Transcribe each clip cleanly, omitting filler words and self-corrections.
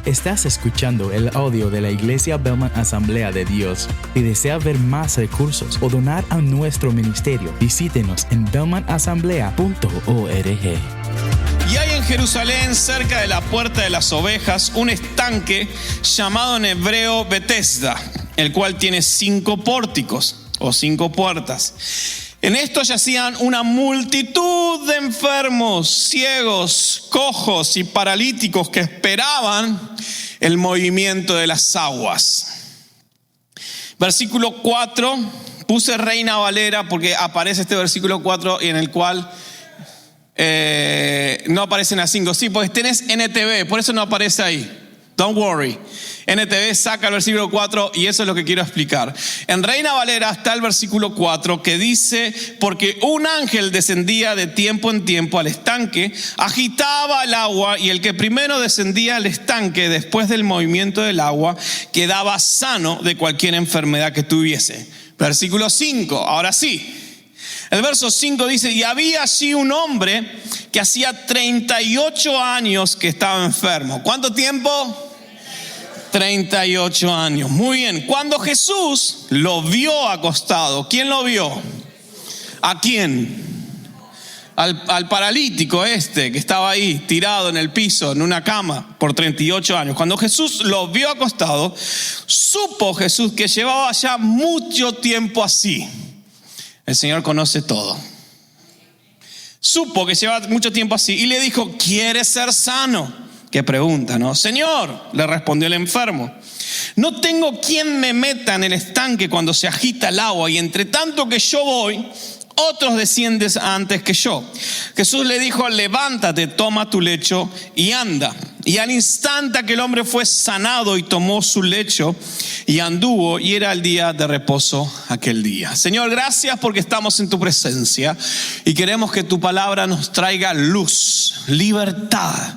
Estás escuchando el audio de la Iglesia Bellman Asamblea de Dios. Si desea ver más recursos o donar a nuestro ministerio, visítenos en bellmanasamblea.org. Y hay en Jerusalén, cerca de la Puerta de las Ovejas, un estanque llamado en hebreo Betesda, el cual tiene 5 pórticos o 5 puertas. En esto yacían una multitud de enfermos, ciegos, cojos y paralíticos que esperaban el movimiento de las aguas. Versículo 4, puse Reina Valera porque aparece este versículo 4 en el cual no aparecen las 5. Sí, pues tenés NTV, por eso no aparece ahí. Don't worry. NTV saca el versículo 4 y eso es lo que quiero explicar. En Reina Valera está el versículo 4 que dice: porque un ángel descendía de tiempo en tiempo al estanque, agitaba el agua, y el que primero descendía al estanque después del movimiento del agua quedaba sano de cualquier enfermedad que tuviese. Versículo 5, ahora sí. El verso 5 dice: y había allí un hombre que hacía 38 años que estaba enfermo. ¿Cuánto tiempo? 38 años. Muy bien. Cuando Jesús lo vio acostado, ¿quién lo vio? ¿A quién? Al paralítico que estaba ahí tirado en el piso, en una cama por 38 años. Cuando Jesús lo vio acostado, supo Jesús que llevaba ya mucho tiempo así. El Señor conoce todo. Supo que llevaba mucho tiempo así y le dijo: ¿quieres ser sano? Qué pregunta, ¿no? Señor, le respondió el enfermo, no tengo quien me meta en el estanque cuando se agita el agua, y entre tanto que yo voy, otros descienden antes que yo. Jesús le dijo: levántate, toma tu lecho y anda. Y al instante aquel hombre fue sanado y tomó su lecho y anduvo, y era el día de reposo aquel día. Señor, gracias porque estamos en tu presencia y queremos que tu palabra nos traiga luz, libertad,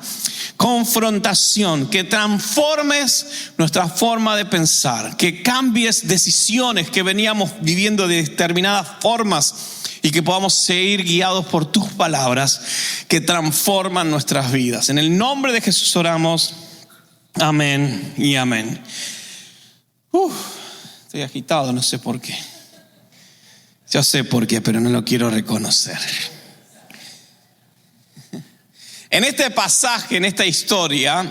confrontación, que transformes nuestra forma de pensar, que cambies decisiones que veníamos viviendo de determinadas formas y que podamos seguir guiados por tus palabras que transforman nuestras vidas. En el nombre de Jesús oramos. Amén y amén. Estoy agitado, no sé por qué. Yo sé por qué, pero no lo quiero reconocer. En este pasaje, en esta historia,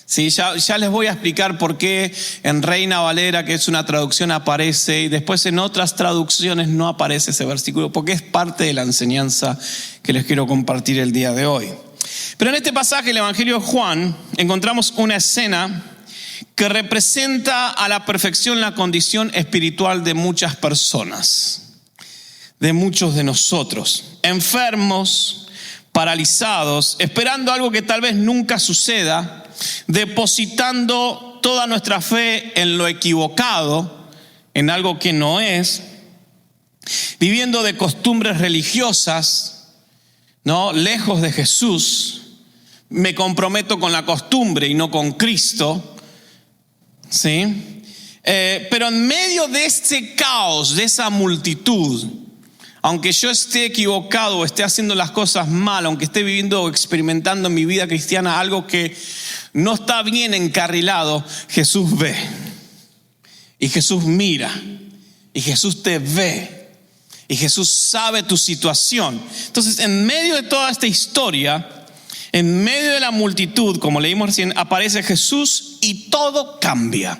sí, ya les voy a explicar por qué en Reina Valera, que es una traducción, aparece, y después en otras traducciones no aparece ese versículo, porque es parte de la enseñanza que les quiero compartir el día de hoy. Pero en este pasaje, el Evangelio de Juan, encontramos una escena que representa a la perfección la condición espiritual de muchas personas, de muchos de nosotros, enfermos, paralizados, esperando algo que tal vez nunca suceda, depositando toda nuestra fe en lo equivocado, en algo que no es, viviendo de costumbres religiosas, ¿no? Lejos de Jesús. Me comprometo con la costumbre y no con Cristo, ¿sí? Pero en medio de este caos, de esa multitud, aunque yo esté equivocado o esté haciendo las cosas mal, aunque esté viviendo o experimentando en mi vida cristiana algo que no está bien encarrilado, Jesús ve. Y Jesús mira. Y Jesús te ve. Y Jesús sabe tu situación. Entonces, en medio de toda esta historia, en medio de la multitud, como leímos recién, aparece Jesús y todo cambia.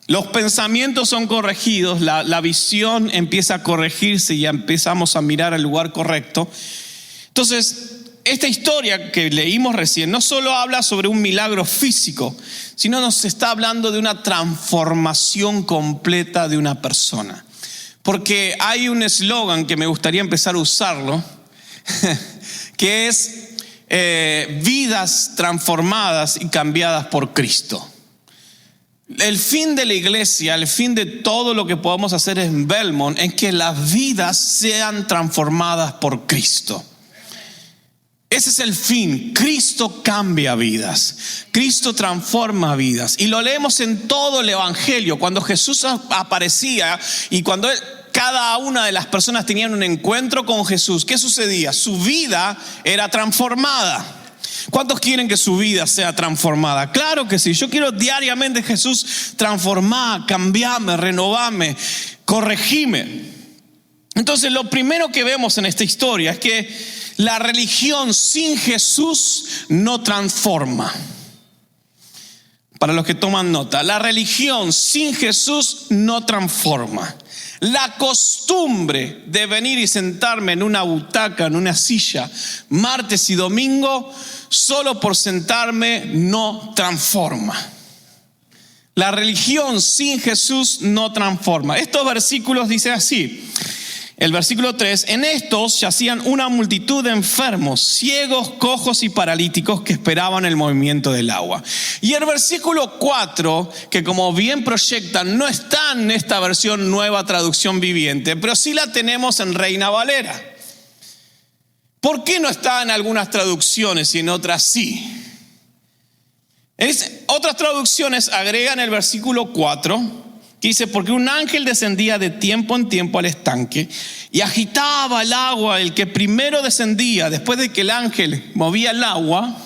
Los pensamientos son corregidos, la visión empieza a corregirse y ya empezamos a mirar al lugar correcto. Entonces, esta historia que leímos recién no solo habla sobre un milagro físico, sino nos está hablando de una transformación completa de una persona. Porque hay un eslogan que me gustaría empezar a usarlo, que es vidas transformadas y cambiadas por Cristo. El fin de la iglesia, el fin de todo lo que podamos hacer en Belmont es que las vidas sean transformadas por Cristo. Ese es el fin. Cristo cambia vidas. Cristo transforma vidas. Y lo leemos en todo el Evangelio. Cuando Jesús aparecía y cuando cada una de las personas tenían un encuentro con Jesús, ¿qué sucedía? Su vida era transformada. ¿Cuántos quieren que su vida sea transformada? Claro que sí. Yo quiero diariamente, Jesús, transformar, cambiarme, renovarme, corregirme. Entonces, lo primero que vemos en esta historia es que la religión sin Jesús no transforma. Para los que toman nota, la religión sin Jesús no transforma. La costumbre de venir y sentarme en una butaca, en una silla, martes y domingo, solo por sentarme, no transforma. La religión sin Jesús no transforma. Estos versículos dicen así. El versículo 3, en estos yacían una multitud de enfermos, ciegos, cojos y paralíticos que esperaban el movimiento del agua. Y el versículo 4, que como bien proyectan, no está en esta versión Nueva Traducción Viviente, pero sí la tenemos en Reina Valera. ¿Por qué no está en algunas traducciones y en otras sí? Otras traducciones agregan el versículo 4, que dice, porque un ángel descendía de tiempo en tiempo al estanque y agitaba el agua. El que primero descendía, después de que el ángel movía el agua,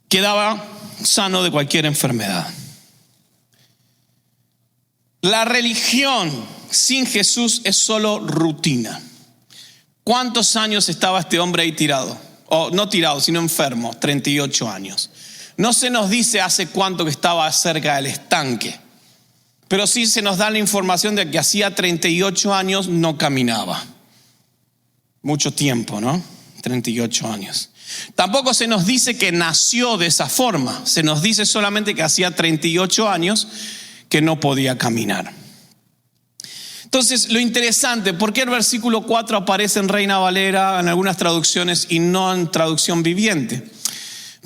quedaba sano de cualquier enfermedad. La religión sin Jesús es solo rutina. ¿Cuántos años estaba este hombre ahí tirado? O no tirado, sino enfermo, 38 años. No se nos dice hace cuánto que estaba cerca del estanque, pero sí se nos da la información de que hacía 38 años no caminaba. Mucho tiempo, ¿no? 38 años. Tampoco se nos dice que nació de esa forma. Se nos dice solamente que hacía 38 años que no podía caminar. Entonces, lo interesante, ¿por qué el versículo 4 aparece en Reina Valera en algunas traducciones y no en traducción viviente?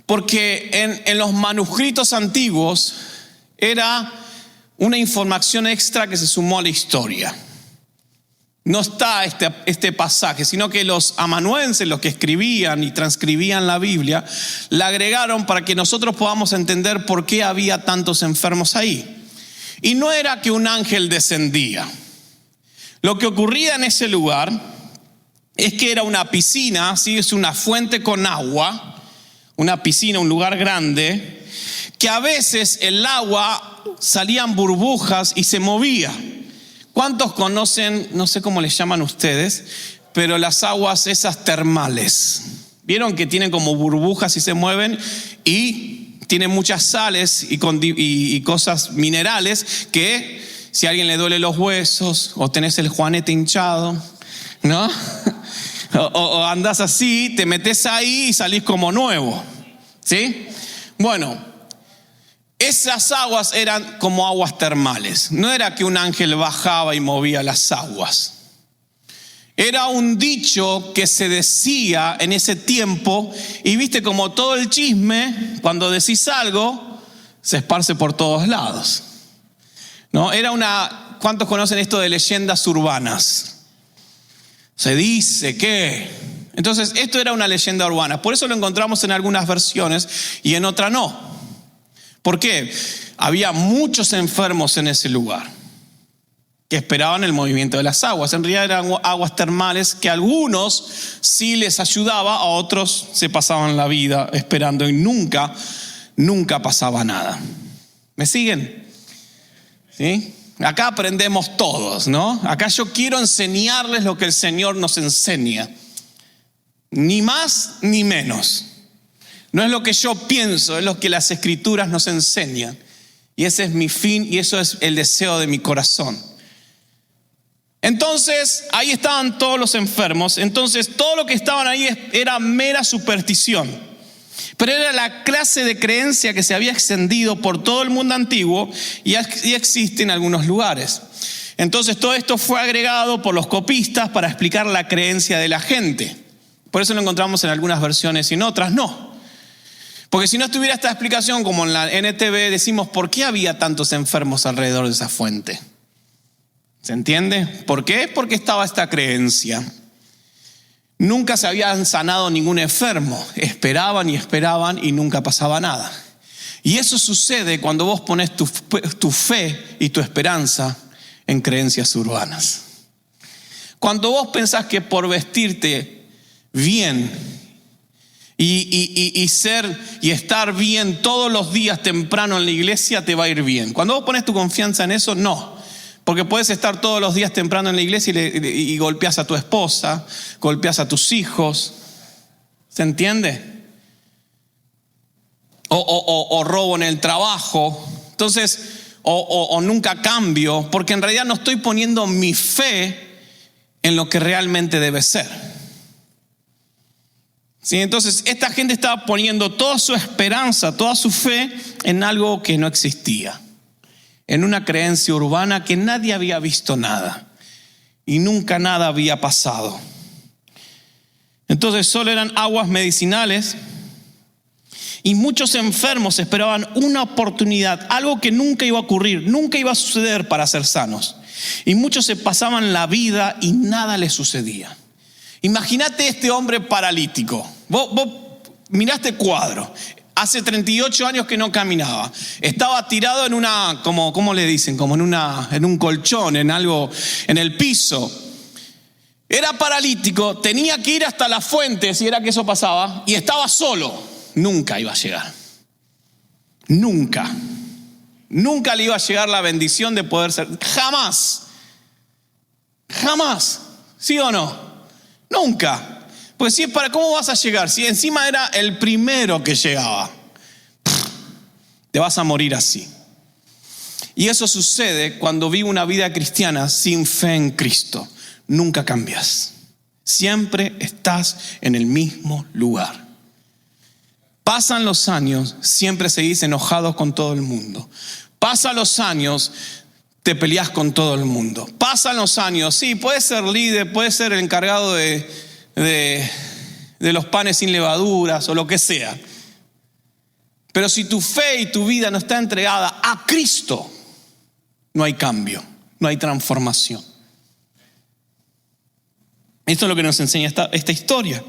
Porque en los manuscritos antiguos era una información extra que se sumó a la historia. No está este pasaje, sino que los amanuenses, los que escribían y transcribían la Biblia, la agregaron para que nosotros podamos entender por qué había tantos enfermos ahí. Y no era que un ángel descendía. Lo que ocurría en ese lugar es que era una piscina, ¿sí? Es una fuente con agua. Una piscina, un lugar grande, que a veces el agua salían burbujas y se movía. ¿Cuántos conocen, no sé cómo les llaman ustedes, pero las aguas esas termales? ¿Vieron que tienen como burbujas y se mueven? Y tienen muchas sales y cosas minerales que si a alguien le duele los huesos o tenés el juanete hinchado, ¿no? O andás así, te metes ahí y salís como nuevo, ¿sí? Bueno, esas aguas eran como aguas termales. No era que un ángel bajaba y movía las aguas. Era un dicho que se decía en ese tiempo. Y viste como todo el chisme, cuando decís algo, se esparce por todos lados, ¿no? ¿Cuántos conocen esto de leyendas urbanas? Se dice que... Entonces, esto era una leyenda urbana. Por eso lo encontramos en algunas versiones y en otras no. ¿Por qué? Había muchos enfermos en ese lugar que esperaban el movimiento de las aguas. En realidad eran aguas termales que a algunos sí les ayudaba, a otros se pasaban la vida esperando y nunca pasaba nada. ¿Me siguen? ¿Sí? Acá aprendemos todos, ¿no? Acá yo quiero enseñarles lo que el Señor nos enseña. Ni más ni menos. No es lo que yo pienso, es lo que las Escrituras nos enseñan. Y ese es mi fin y eso es el deseo de mi corazón. Entonces, ahí estaban todos los enfermos. Entonces, todo lo que estaban ahí era mera superstición. Pero era la clase de creencia que se había extendido por todo el mundo antiguo y existe en algunos lugares. Entonces todo esto fue agregado por los copistas para explicar la creencia de la gente. Por eso lo encontramos en algunas versiones y en otras no. Porque si no estuviera esta explicación como en la NTV, decimos ¿por qué había tantos enfermos alrededor de esa fuente? ¿Se entiende? ¿Por qué? Porque estaba esta creencia. Nunca se habían sanado ningún enfermo. Esperaban y nunca pasaba nada. Y eso sucede cuando vos pones tu fe y tu esperanza en creencias urbanas. Cuando vos pensás que por vestirte bien y estar bien todos los días temprano en la iglesia, te va a ir bien. Cuando vos pones tu confianza en eso, no. Porque puedes estar todos los días temprano en la iglesia y golpeas a tu esposa, golpeas a tus hijos. ¿Se entiende? O robo en el trabajo. Entonces, o nunca cambio, porque en realidad no estoy poniendo mi fe en lo que realmente debe ser. ¿Sí? Entonces, esta gente estaba poniendo toda su esperanza, toda su fe en algo que no existía, en una creencia urbana que nadie había visto nada y nunca nada había pasado. Entonces, solo eran aguas medicinales. Y muchos enfermos esperaban una oportunidad, algo que nunca iba a ocurrir, nunca iba a suceder para ser sanos. Y muchos se pasaban la vida y nada les sucedía. Imagínate este hombre paralítico. Vos miraste cuadro. Hace 38 años que no caminaba. Estaba tirado en una, ¿cómo le dicen? Como en un colchón, en algo, en el piso. Era paralítico, tenía que ir hasta la fuente si era que eso pasaba, y estaba solo. Nunca iba a llegar. Nunca le iba a llegar la bendición de poder ser. Jamás. ¿Sí o no? Nunca. Pues si es ¿cómo vas a llegar? Si encima era el primero que llegaba. Te vas a morir así. Y eso sucede cuando vivo una vida cristiana sin fe en Cristo. Nunca cambias. Siempre estás en el mismo lugar. Pasan los años, siempre seguís enojados con todo el mundo. Pasan los años, te peleas con todo el mundo. Pasan los años, sí, puedes ser líder, puedes ser el encargado de los panes sin levaduras o lo que sea. Pero si tu fe y tu vida no está entregada a Cristo, no hay cambio, no hay transformación. Esto es lo que nos enseña esta historia.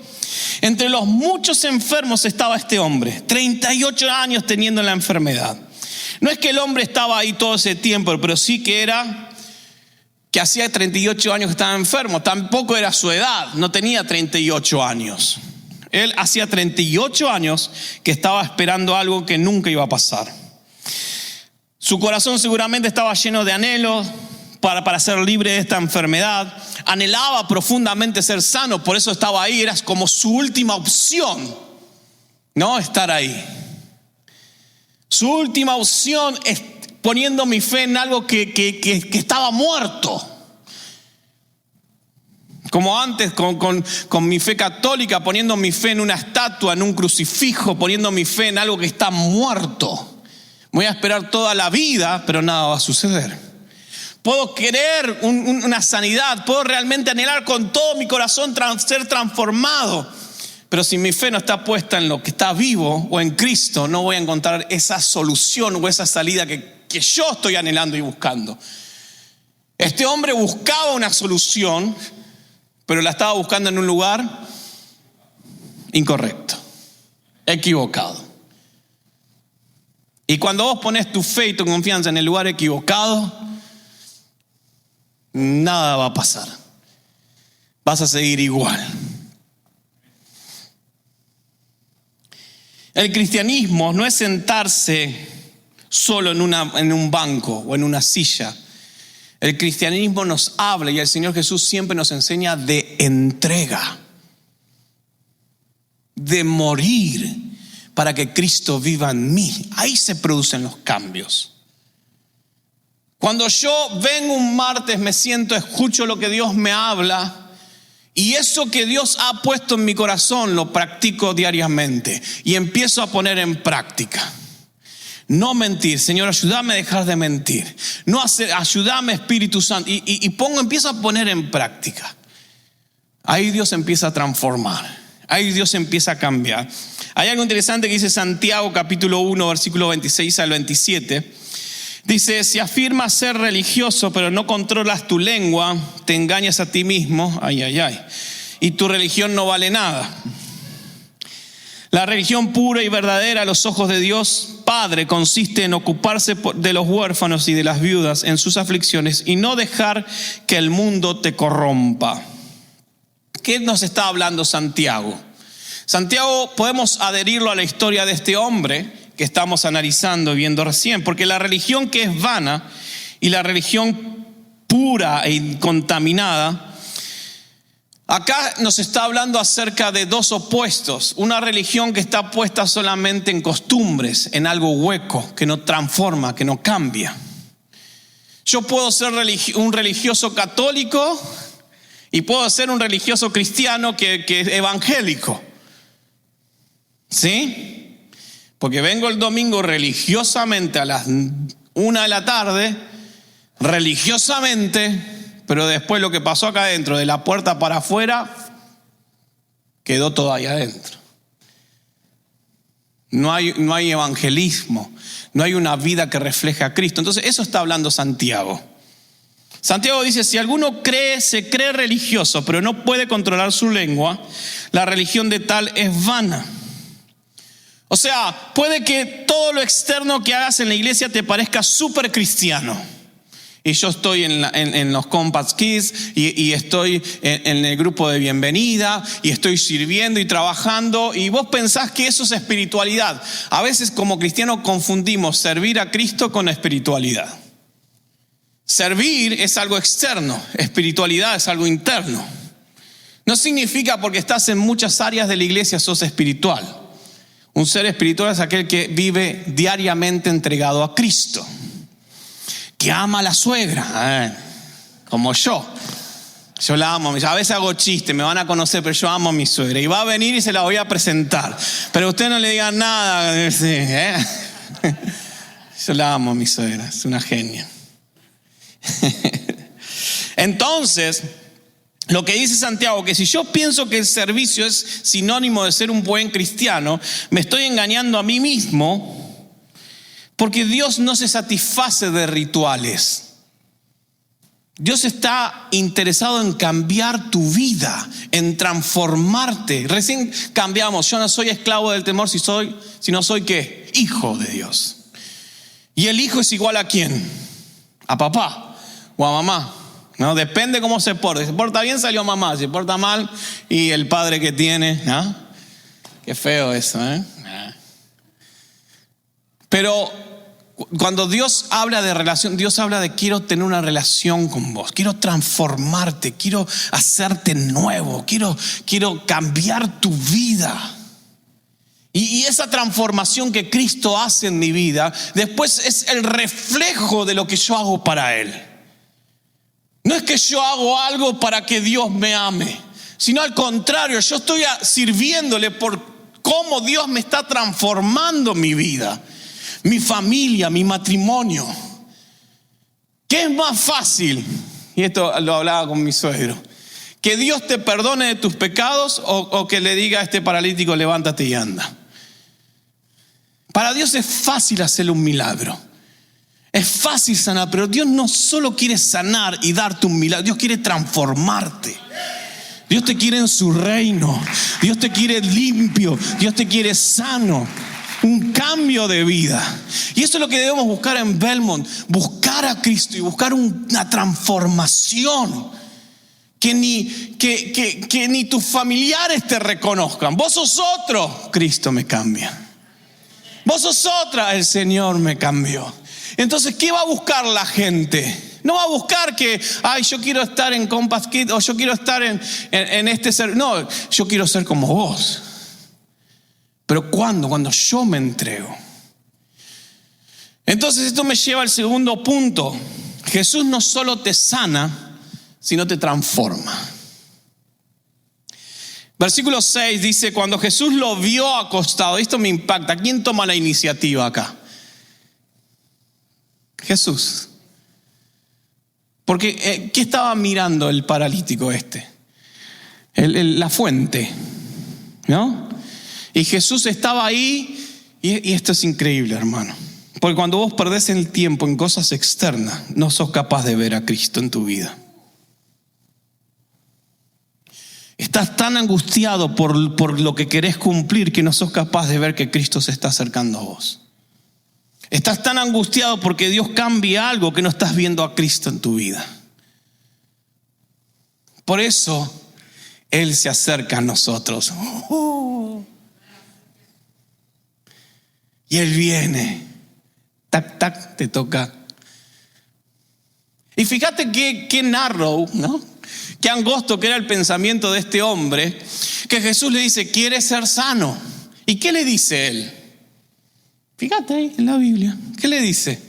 Entre los muchos enfermos estaba este hombre, 38 años teniendo la enfermedad. No es que el hombre estaba ahí todo ese tiempo, pero sí que hacía 38 años que estaba enfermo. Tampoco era su edad, no tenía 38 años. Él hacía 38 años que estaba esperando algo que nunca iba a pasar. Su corazón seguramente estaba lleno de anhelos para ser libre de esta enfermedad. Anhelaba profundamente ser sano, por eso estaba ahí. Era como su última opción, ¿no? Estar ahí. Su última opción es poniendo mi fe en algo que estaba muerto. Como antes con mi fe católica, poniendo mi fe en una estatua, en un crucifijo, poniendo mi fe en algo que está muerto. Voy a esperar toda la vida, pero nada va a suceder. Puedo querer una sanidad, puedo realmente anhelar con todo mi corazón ser transformado. Pero si mi fe no está puesta en lo que está vivo o en Cristo, no voy a encontrar esa solución o esa salida que yo estoy anhelando y buscando. Este hombre buscaba una solución, pero la estaba buscando en un lugar incorrecto, equivocado. Y cuando vos pones tu fe y tu confianza en el lugar equivocado, nada va a pasar. Vas a seguir igual. El cristianismo no es sentarse solo en un banco o en una silla. El cristianismo nos habla, y el Señor Jesús siempre nos enseña, de entrega, de morir para que Cristo viva en mí. Ahí se producen los cambios. Cuando yo vengo un martes, me siento, escucho lo que Dios me habla, y eso que Dios ha puesto en mi corazón lo practico diariamente y empiezo a poner en práctica. No mentir, Señor, ayúdame a dejar de mentir. Ayúdame, Espíritu Santo, y empiezo a poner en práctica. Ahí Dios empieza a transformar, ahí Dios empieza a cambiar. Hay algo interesante que dice Santiago capítulo 1 versículo 26 al 27. Dice: si afirmas ser religioso pero no controlas tu lengua, te engañas a ti mismo, y tu religión no vale nada. La religión pura y verdadera a los ojos de Dios Padre consiste en ocuparse de los huérfanos y de las viudas en sus aflicciones y no dejar que el mundo te corrompa. ¿Qué nos está hablando Santiago? Santiago podemos adherirlo a la historia de este hombre que estamos analizando y viendo recién, porque la religión que es vana y la religión pura e incontaminada, acá nos está hablando acerca de dos opuestos. Una religión que está puesta solamente en costumbres, en algo hueco, que no transforma, que no cambia. Yo puedo ser un religioso católico y puedo ser un religioso cristiano que es evangélico. ¿Sí? Porque vengo el domingo religiosamente a las 1 de la tarde, religiosamente, pero después lo que pasó acá adentro, de la puerta para afuera, quedó todo ahí adentro. No hay evangelismo, no hay una vida que refleje a Cristo. Entonces eso está hablando Santiago. Santiago dice, si alguno se cree religioso, pero no puede controlar su lengua, la religión de tal es vana. O sea, puede que todo lo externo que hagas en la iglesia te parezca súper cristiano. Y yo estoy en los Compass Kids y estoy en el grupo de bienvenida y estoy sirviendo y trabajando y vos pensás que eso es espiritualidad. A veces como cristianos confundimos servir a Cristo con espiritualidad. Servir es algo externo, espiritualidad es algo interno. No significa porque estás en muchas áreas de la iglesia sos espiritual. Un ser espiritual es aquel que vive diariamente entregado a Cristo, que ama a la suegra, como yo. Yo la amo, a veces hago chiste, me van a conocer, pero yo amo a mi suegra. Y va a venir y se la voy a presentar. Pero usted no le diga nada. Yo la amo a mi suegra, es una genia. Entonces, lo que dice Santiago, que si yo pienso que el servicio es sinónimo de ser un buen cristiano, me estoy engañando a mí mismo. Porque Dios no se satisface de rituales. Dios está interesado en cambiar tu vida, en transformarte. Recién cambiamos, yo no soy esclavo del temor si no soy ¿qué? Hijo de Dios. Y el hijo es igual ¿a quién? A papá o a mamá. No, depende cómo se porte. Si se porta bien salió mamá, si se porta mal y el padre que tiene, ¿no? Qué feo eso, ¿eh? Pero cuando Dios habla de relación, Dios habla de quiero tener una relación con vos, quiero transformarte, quiero hacerte nuevo, quiero cambiar tu vida. Y esa transformación que Cristo hace en mi vida, después es el reflejo de lo que yo hago para Él. No es que yo hago algo para que Dios me ame, sino al contrario, yo estoy sirviéndole por cómo Dios me está transformando mi vida. Mi familia, mi matrimonio. ¿Qué es más fácil? Y esto lo hablaba con mi suegro. ¿Que Dios te perdone de tus pecados o que le diga a este paralítico levántate y anda? Para Dios es fácil hacerle un milagro. Es fácil sanar, pero Dios no solo quiere sanar y darte un milagro, Dios quiere transformarte. Dios te quiere en su reino. Dios te quiere limpio. Dios te quiere sano. Un cambio de vida. Y eso es lo que debemos buscar en Belmont. Buscar a Cristo y buscar una transformación. Que ni tus familiares te reconozcan. Vos sos otro, Cristo me cambia. Vos sos otra, el Señor me cambió. Entonces, ¿qué va a buscar la gente? No va a buscar que, yo quiero estar en Compass Kids o yo quiero estar en este ser. No, yo quiero ser como vos. Pero ¿cuándo? Cuando yo me entrego. Entonces esto me lleva al segundo punto. Jesús no solo te sana, sino te transforma. Versículo 6 dice, cuando Jesús lo vio acostado, esto me impacta. ¿Quién toma la iniciativa acá? Jesús. Porque ¿qué estaba mirando el paralítico este? La fuente, ¿no? Y Jesús estaba ahí, y esto es increíble, hermano. Porque cuando vos perdés el tiempo en cosas externas, no sos capaz de ver a Cristo en tu vida. Estás tan angustiado por lo que querés cumplir que no sos capaz de ver que Cristo se está acercando a vos. Estás tan angustiado porque Dios cambia algo que no estás viendo a Cristo en tu vida. Por eso Él se acerca a nosotros. Y Él viene. Tac, tac, te toca. Y fíjate qué narrow, ¿no? Qué angosto que era el pensamiento de este hombre, que Jesús le dice, ¿quieres ser sano? ¿Y qué le dice Él? Fíjate ahí en la Biblia. ¿Qué le dice?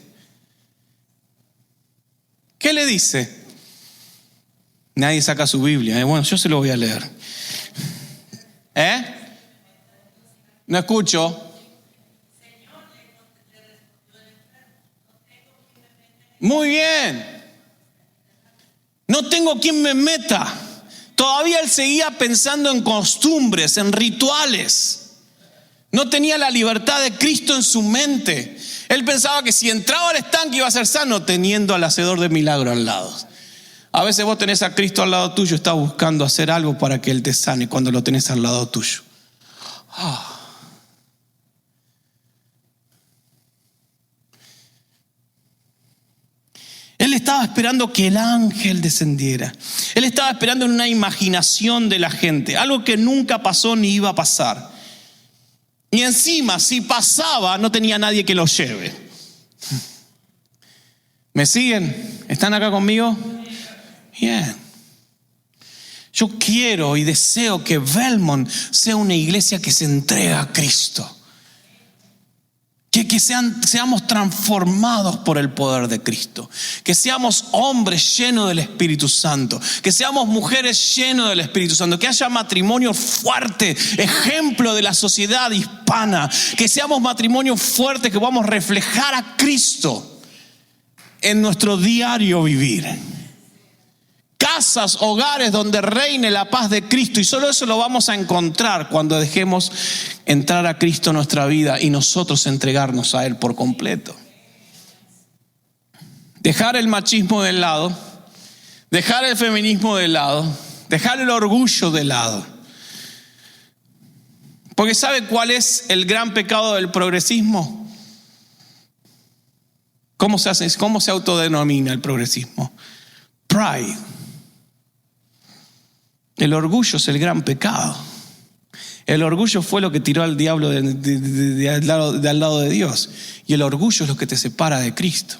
¿Qué le dice? Nadie saca su Biblia. Bueno, yo se lo voy a leer. No escucho. Muy bien. No tengo quien me meta. Todavía él seguía pensando en costumbres, en rituales. No tenía la libertad de Cristo en su mente. Él pensaba que si entraba al estanque iba a ser sano, teniendo al hacedor de milagros al lado. A veces vos tenés a Cristo al lado tuyo, estás buscando hacer algo para que Él te sane cuando lo tenés al lado tuyo. Él estaba esperando que el ángel descendiera. Él estaba esperando en una imaginación de la gente, algo que nunca pasó ni iba a pasar. Y encima, si pasaba, no tenía nadie que lo lleve. ¿Me siguen? ¿Están acá conmigo? Bien. Yo quiero y deseo que Belmont sea una iglesia que se entrega a Cristo. Que seamos transformados por el poder de Cristo. Que seamos hombres llenos del Espíritu Santo. Que seamos mujeres llenos del Espíritu Santo. Que haya matrimonios fuertes, ejemplo de la sociedad hispana. Que seamos matrimonios fuertes, que vamos a reflejar a Cristo en nuestro diario vivir. Casas, hogares donde reine la paz de Cristo. Y solo eso lo vamos a encontrar cuando dejemos entrar a Cristo en nuestra vida y nosotros entregarnos a Él por completo. Dejar el machismo de lado, dejar el feminismo de lado, dejar el orgullo de lado. Porque ¿sabe cuál es el gran pecado del progresismo? ¿Cómo se autodenomina el progresismo? Pride. El orgullo es el gran pecado. El orgullo fue lo que tiró al diablo de al lado de Dios. Y el orgullo es lo que te separa de Cristo.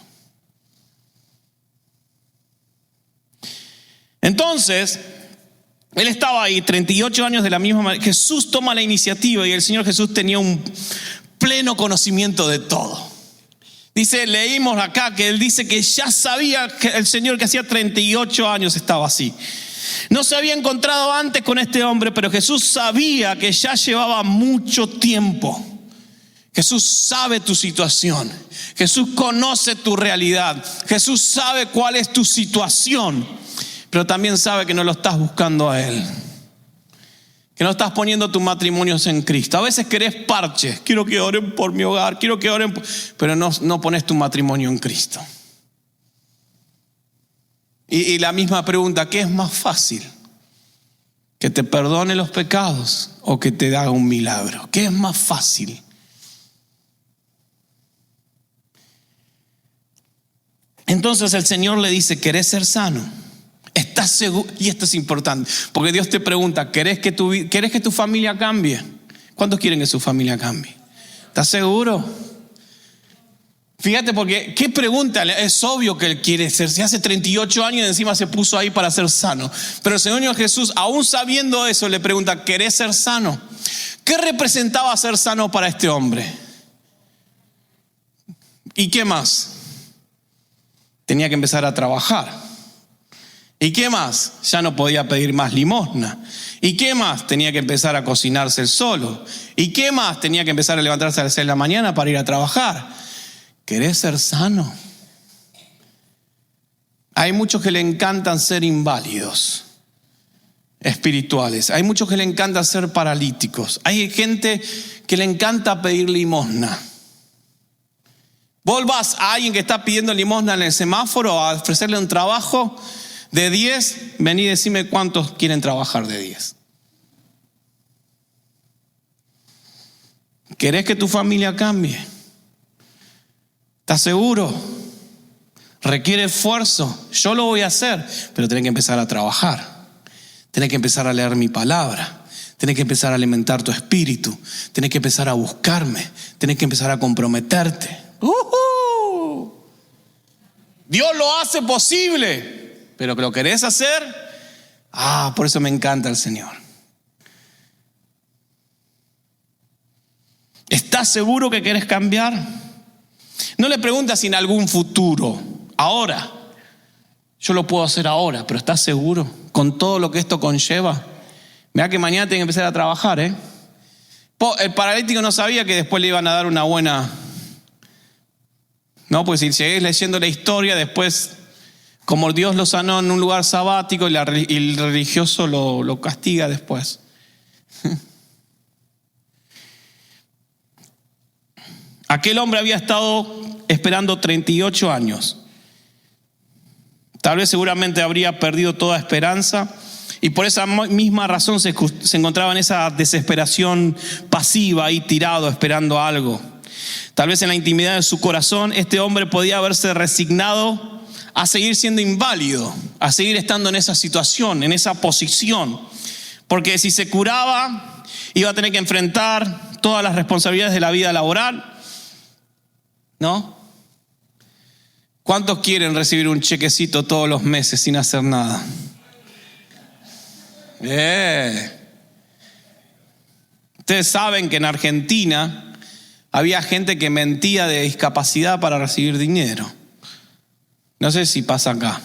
Entonces, él estaba ahí, 38 años de la misma manera. Jesús toma la iniciativa y el Señor Jesús tenía un pleno conocimiento de todo. Dice, leímos acá que él dice que ya sabía que el Señor que hacía 38 años estaba así. No se había encontrado antes con este hombre, pero Jesús sabía que ya llevaba mucho tiempo. Jesús sabe tu situación. Jesús conoce tu realidad. Jesús sabe cuál es tu situación, pero también sabe que no lo estás buscando a Él. Que no estás poniendo tus matrimonios en Cristo. A veces querés parches. Quiero que oren por mi hogar, quiero que oren pero no pones tu matrimonio en Cristo. Y la misma pregunta, ¿qué es más fácil? ¿Que te perdone los pecados o que te haga un milagro? ¿Qué es más fácil? Entonces el Señor le dice, ¿querés ser sano? ¿Estás seguro? Y esto es importante, porque Dios te pregunta, ¿querés que tu familia cambie? ¿Cuántos quieren que su familia cambie? ¿Estás seguro? Fíjate, porque qué pregunta, es obvio que él quiere ser. Si hace 38 años y encima se puso ahí para ser sano. Pero el Señor Jesús, aún sabiendo eso, le pregunta, ¿querés ser sano? ¿Qué representaba ser sano para este hombre? ¿Y qué más? Tenía que empezar a trabajar. ¿Y qué más? Ya no podía pedir más limosna. ¿Y qué más? Tenía que empezar a cocinarse él solo. ¿Y qué más? Tenía que empezar a levantarse a las 6 de la mañana para ir a trabajar. ¿Querés ser sano? Hay muchos que le encantan ser inválidos espirituales. Hay muchos que le encantan ser paralíticos. Hay gente que le encanta pedir limosna. Vos vas a alguien que está pidiendo limosna en el semáforo a ofrecerle un trabajo de 10, vení y decime cuántos quieren trabajar de 10. ¿Querés que tu familia cambie? ¿Estás seguro? Requiere esfuerzo. Yo lo voy a hacer, pero tenés que empezar a trabajar. Tenés que empezar a leer mi palabra. Tenés que empezar a alimentar tu espíritu. Tenés que empezar a buscarme. Tenés que empezar a comprometerte. Dios lo hace posible. Pero que lo querés hacer, por eso me encanta el Señor. ¿Estás seguro que querés cambiar? No le preguntas si en algún futuro, ahora. Yo lo puedo hacer ahora, pero ¿estás seguro? Con todo lo que esto conlleva. Mirá que mañana tiene que empezar a trabajar, ¿eh? El paralítico no sabía que después le iban a dar una buena... No, pues si seguís leyendo la historia, después, como Dios lo sanó en un lugar sabático y el religioso lo castiga después. Aquel hombre había estado esperando 38 años. Tal vez seguramente habría perdido toda esperanza y por esa misma razón se encontraba en esa desesperación pasiva ahí tirado esperando algo. Tal vez en la intimidad de su corazón este hombre podía haberse resignado a seguir siendo inválido, a seguir estando en esa situación, en esa posición. Porque si se curaba iba a tener que enfrentar todas las responsabilidades de la vida laboral, ¿no? ¿Cuántos quieren recibir un chequecito todos los meses sin hacer nada? Ustedes saben que en Argentina había gente que mentía de discapacidad para recibir dinero. No sé si pasa acá.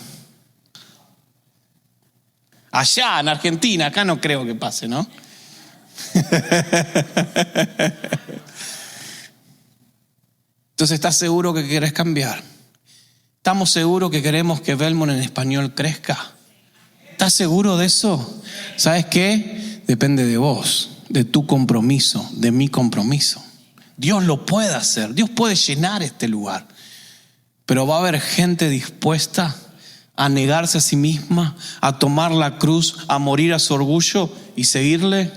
Allá en Argentina, acá no creo que pase, ¿no? Entonces, ¿estás seguro que querés cambiar? ¿Estamos seguros que queremos que Belmont en español crezca? ¿Estás seguro de eso? ¿Sabes qué? Depende de vos, de tu compromiso, de mi compromiso. Dios lo puede hacer, Dios puede llenar este lugar. Pero va a haber gente dispuesta a negarse a sí misma, a tomar la cruz, a morir a su orgullo y seguirle.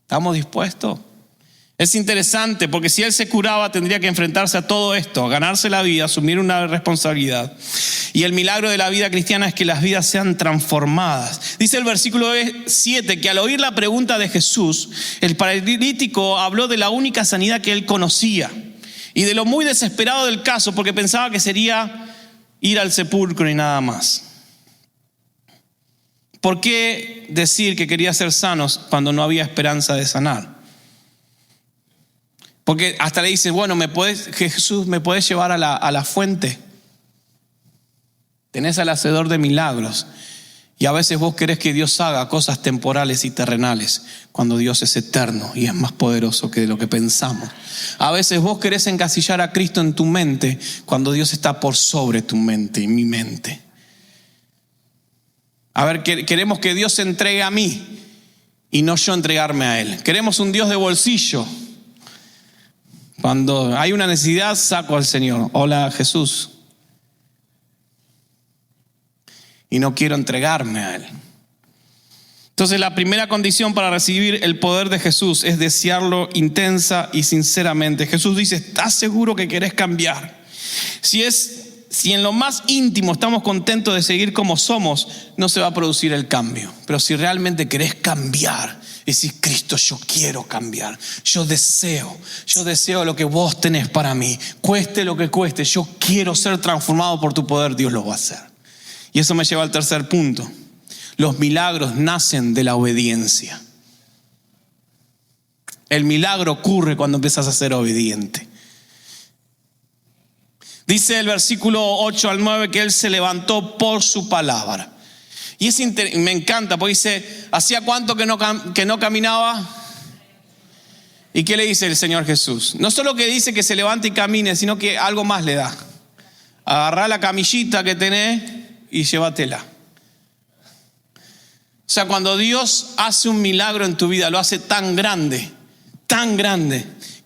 ¿Estamos dispuestos? Es interesante porque si él se curaba tendría que enfrentarse a todo esto, a ganarse la vida, asumir una responsabilidad. Y el milagro de la vida cristiana es que las vidas sean transformadas. Dice el versículo 7 que al oír la pregunta de Jesús, el paralítico habló de la única sanidad que él conocía y de lo muy desesperado del caso porque pensaba que sería ir al sepulcro y nada más. ¿Por qué decir que quería ser sanos cuando no había esperanza de sanar? Porque hasta le dice, bueno, Jesús, ¿me puedes llevar a la fuente? Tenés al hacedor de milagros. Y a veces vos querés que Dios haga cosas temporales y terrenales, cuando Dios es eterno y es más poderoso que lo que pensamos. A veces vos querés encasillar a Cristo en tu mente, cuando Dios está por sobre tu mente y mi mente. A ver, queremos que Dios se entregue a mí y no yo entregarme a Él. Queremos un Dios de bolsillo. Cuando hay una necesidad, saco al Señor. Hola, Jesús. Y no quiero entregarme a Él. Entonces, la primera condición para recibir el poder de Jesús es desearlo intensa y sinceramente. Jesús dice, ¿estás seguro que querés cambiar? Si en lo más íntimo estamos contentos de seguir como somos, no se va a producir el cambio. Pero si realmente querés cambiar, decís, Cristo, yo quiero cambiar. Yo deseo lo que vos tenés para mí. Cueste lo que cueste, yo quiero ser transformado por tu poder. Dios lo va a hacer. Y eso me lleva al tercer punto. Los milagros nacen de la obediencia. El milagro ocurre cuando empiezas a ser obediente. Dice el versículo 8 al 9 que él se levantó por su palabra. Y me encanta porque dice, ¿hacía cuánto que no caminaba? ¿Y qué le dice el Señor Jesús? No solo que dice que se levante y camine, sino que algo más le da. Agarrá la camillita que tenés y llévatela. O sea, cuando Dios hace un milagro en tu vida, lo hace tan grande,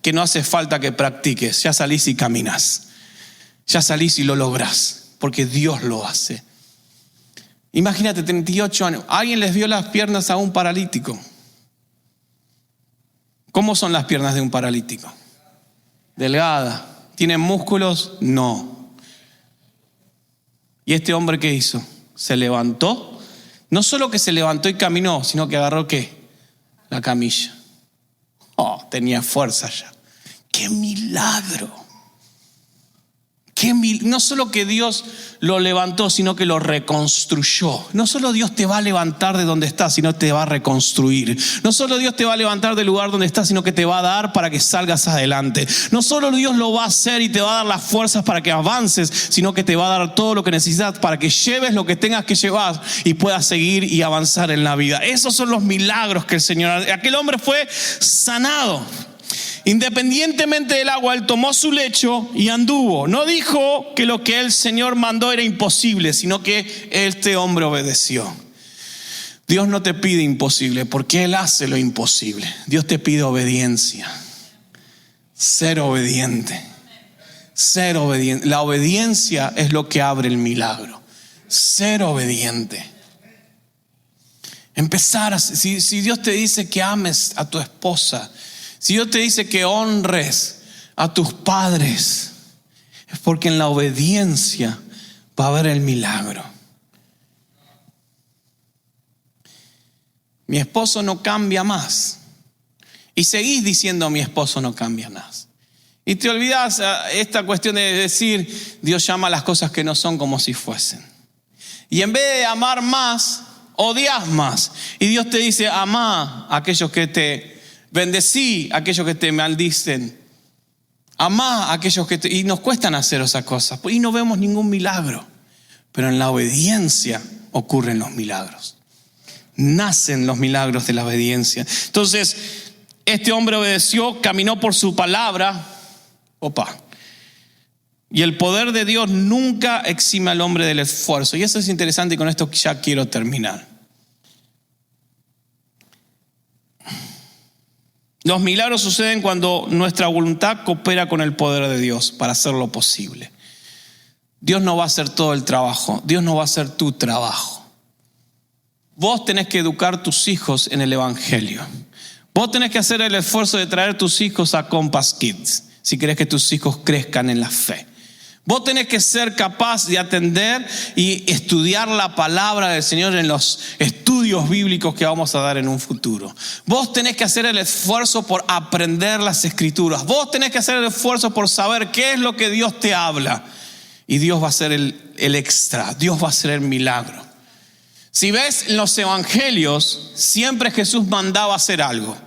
que no hace falta que practiques. Ya salís y caminas. Ya salís y lo lográs, porque Dios lo hace. Imagínate, 38 años. Alguien les vio las piernas a un paralítico. ¿Cómo son las piernas de un paralítico? Delgada. ¿Tienen músculos? No. ¿Y este hombre qué hizo? se levantó. No solo que se levantó y caminó, sino que agarró ¿qué? La camilla. Tenía fuerza ya. ¡Qué milagro! No solo que Dios lo levantó, sino que lo reconstruyó. No solo Dios te va a levantar de donde estás, sino te va a reconstruir. No solo Dios te va a levantar del lugar donde estás, sino que te va a dar para que salgas adelante. No solo Dios lo va a hacer y te va a dar las fuerzas para que avances, sino que te va a dar todo lo que necesitas para que lleves lo que tengas que llevar y puedas seguir y avanzar en la vida. Esos son los milagros que el Señor... Aquel hombre fue sanado. Independientemente del agua, él tomó su lecho y anduvo. No dijo que lo que el Señor mandó era imposible, sino que este hombre obedeció. Dios no te pide imposible, porque Él hace lo imposible. Dios te pide obediencia. Ser obediente. Ser obediente. La obediencia es lo que abre el milagro. Ser obediente. Si Dios te dice que ames a tu esposa, si Dios te dice que honres a tus padres, es porque en la obediencia va a haber el milagro. Mi esposo no cambia más. Y seguís diciendo mi esposo no cambia más. Y te olvidas esta cuestión de decir Dios llama a las cosas que no son como si fuesen. Y en vez de amar más, odias más. Y Dios te dice amá a aquellos que te bendecí, a aquellos que te maldicen. Amá a aquellos que te... Y nos cuestan hacer esas cosas. Y no vemos ningún milagro. Pero en la obediencia ocurren los milagros. Nacen los milagros de la obediencia. Entonces, este hombre obedeció, caminó por su palabra. Y el poder de Dios nunca exime al hombre del esfuerzo. Y eso es interesante y con esto ya quiero terminar. Los milagros suceden cuando nuestra voluntad coopera con el poder de Dios para hacerlo posible. Dios no va a hacer todo el trabajo. Dios no va a hacer tu trabajo. Vos tenés que educar a tus hijos en el evangelio. Vos tenés que hacer el esfuerzo de traer a tus hijos a Compass Kids si querés que tus hijos crezcan en la fe. Vos tenés que ser capaz de atender y estudiar la palabra del Señor en los estudios bíblicos que vamos a dar en un futuro. Vos tenés que hacer el esfuerzo por aprender las escrituras. Vos tenés que hacer el esfuerzo por saber qué es lo que Dios te habla. Y Dios va a hacer el extra. Dios va a hacer el milagro. Si ves en los evangelios, siempre Jesús mandaba hacer algo.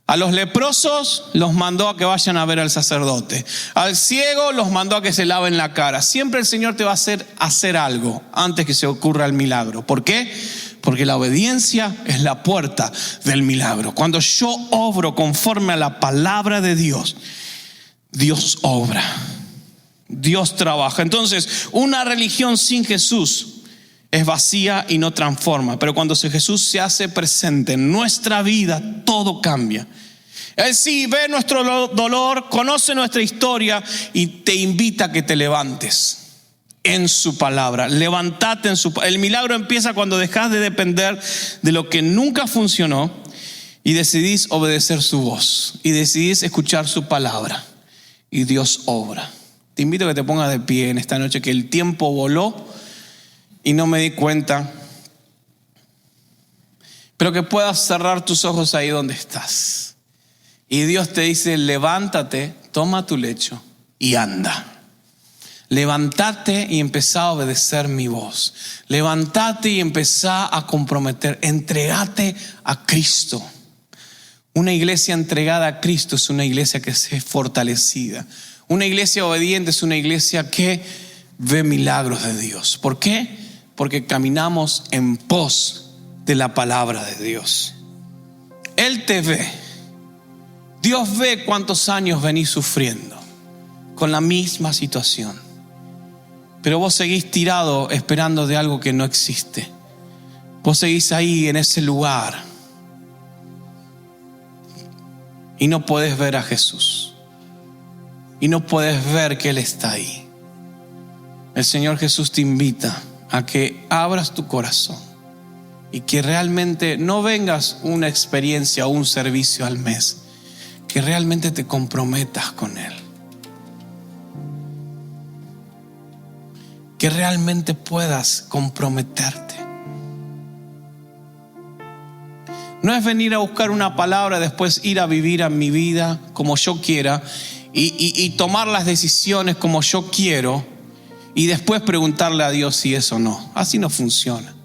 A los leprosos los mandó a que vayan a ver al sacerdote. Al ciego los mandó a que se laven la cara. Siempre el Señor te va a hacer algo antes que se ocurra el milagro. ¿Por qué? Porque la obediencia es la puerta del milagro. Cuando yo obro conforme a la palabra de Dios, Dios obra. Dios trabaja. Entonces, una religión sin Jesús es vacía y no transforma. Pero cuando Jesús se hace presente en nuestra vida, todo cambia. Él sí ve nuestro dolor, conoce nuestra historia y te invita a que te levantes en su palabra. Levántate en su palabra. El milagro empieza cuando dejas de depender de lo que nunca funcionó y decidís obedecer su voz. Y decidís escuchar su palabra. Y Dios obra. Te invito a que te pongas de pie en esta noche, que el tiempo voló y no me di cuenta, pero que puedas cerrar tus ojos ahí donde estás. Y Dios te dice, levántate, toma tu lecho y anda. Levántate y empezá a obedecer mi voz. Levántate y empezá a comprometer. Entregate a Cristo. Una iglesia entregada a Cristo es una iglesia que es fortalecida. Una iglesia obediente es una iglesia que ve milagros de Dios. ¿Por qué? Porque caminamos en pos de la palabra de Dios. Él te ve. Dios ve cuántos años venís sufriendo con la misma situación. Pero vos seguís tirado esperando de algo que no existe. Vos seguís ahí en ese lugar y no podés ver a Jesús. Y no podés ver que Él está ahí. El Señor Jesús te invita a que abras tu corazón y que realmente no vengas una experiencia o un servicio al mes, que realmente te comprometas con Él, que realmente puedas comprometerte. No es venir a buscar una palabra, después ir a vivir a mi vida como yo quiera y tomar las decisiones como yo quiero y después preguntarle a Dios si es o no. Así no funciona.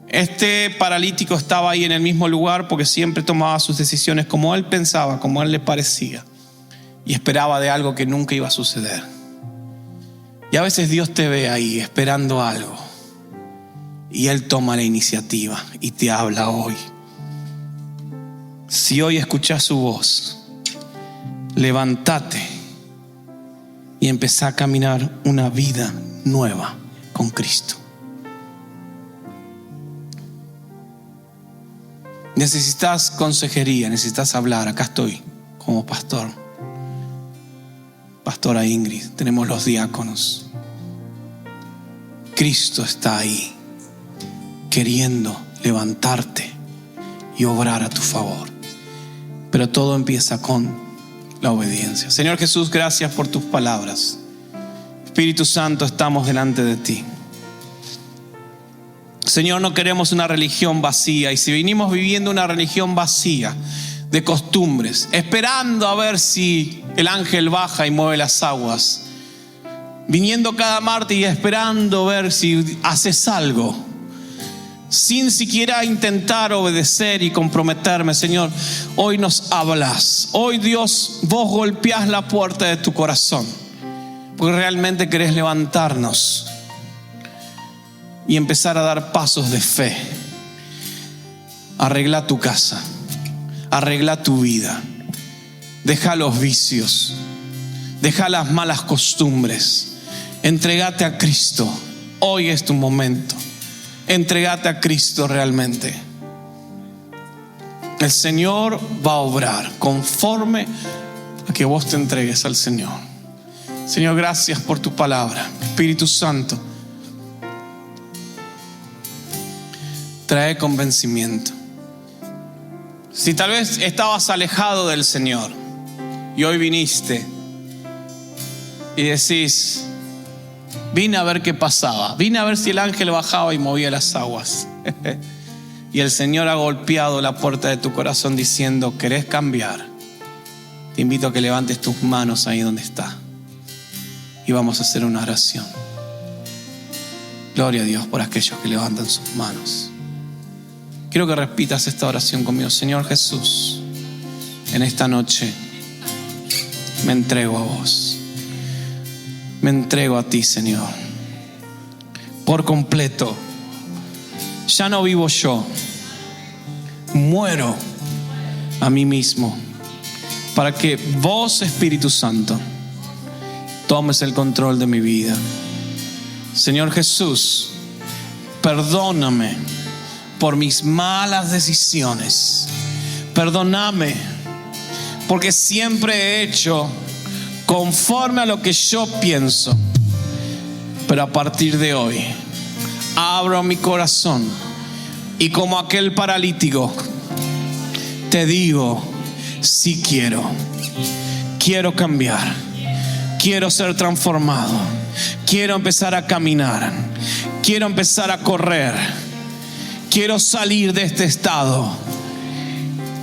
Este paralítico estaba ahí en el mismo lugar porque siempre tomaba sus decisiones como él pensaba, como a él le parecía, y esperaba de algo que nunca iba a suceder. Y a veces Dios te ve ahí esperando algo y Él toma la iniciativa y te habla hoy. Si hoy escuchás su voz, levántate y empezá a caminar una vida nueva con Cristo. Necesitas consejería, necesitas hablar. Acá estoy como pastor. Pastora Ingrid, tenemos los diáconos. Cristo está ahí queriendo levantarte y obrar a tu favor. Pero todo empieza con la obediencia. Señor Jesús, gracias por tus palabras. Espíritu Santo, estamos delante de ti. Señor, no queremos una religión vacía. Y si venimos viviendo una religión vacía de costumbres, esperando a ver si el ángel baja y mueve las aguas, viniendo cada martes y esperando ver si haces algo, sin siquiera intentar obedecer y comprometerme, Señor, hoy nos hablas. Hoy, Dios, vos golpeás la puerta de tu corazón, porque realmente querés levantarnos y empezar a dar pasos de fe. Arregla tu casa, arregla tu vida, deja los vicios, deja las malas costumbres, entregate a Cristo. Hoy es tu momento. Entregate a Cristo realmente. El Señor va a obrar conforme a que vos te entregues al Señor. Señor, gracias por tu palabra. Espíritu Santo, trae convencimiento. Si tal vez estabas alejado del Señor y hoy viniste y decís: vine a ver qué pasaba, vine a ver si el ángel bajaba y movía las aguas. Y el Señor ha golpeado la puerta de tu corazón diciendo: ¿querés cambiar? Te invito a que levantes tus manos ahí donde está y vamos a hacer una oración. Gloria a Dios por aquellos que levantan sus manos. Quiero que repitas esta oración conmigo. Señor Jesús, en esta noche me entrego a vos. Me entrego a ti, Señor, por completo. Ya no vivo yo, muero a mí mismo, para que vos, Espíritu Santo, tomes el control de mi vida. Señor Jesús, perdóname por mis malas decisiones. Perdóname porque siempre he hecho conforme a lo que yo pienso. Pero a partir de hoy abro mi corazón y, como aquel paralítico, te digo: sí quiero cambiar, quiero ser transformado, quiero empezar a caminar, quiero empezar a correr, quiero salir de este estado.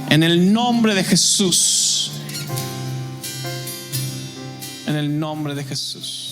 En el nombre de Jesús. En el nombre de Jesús.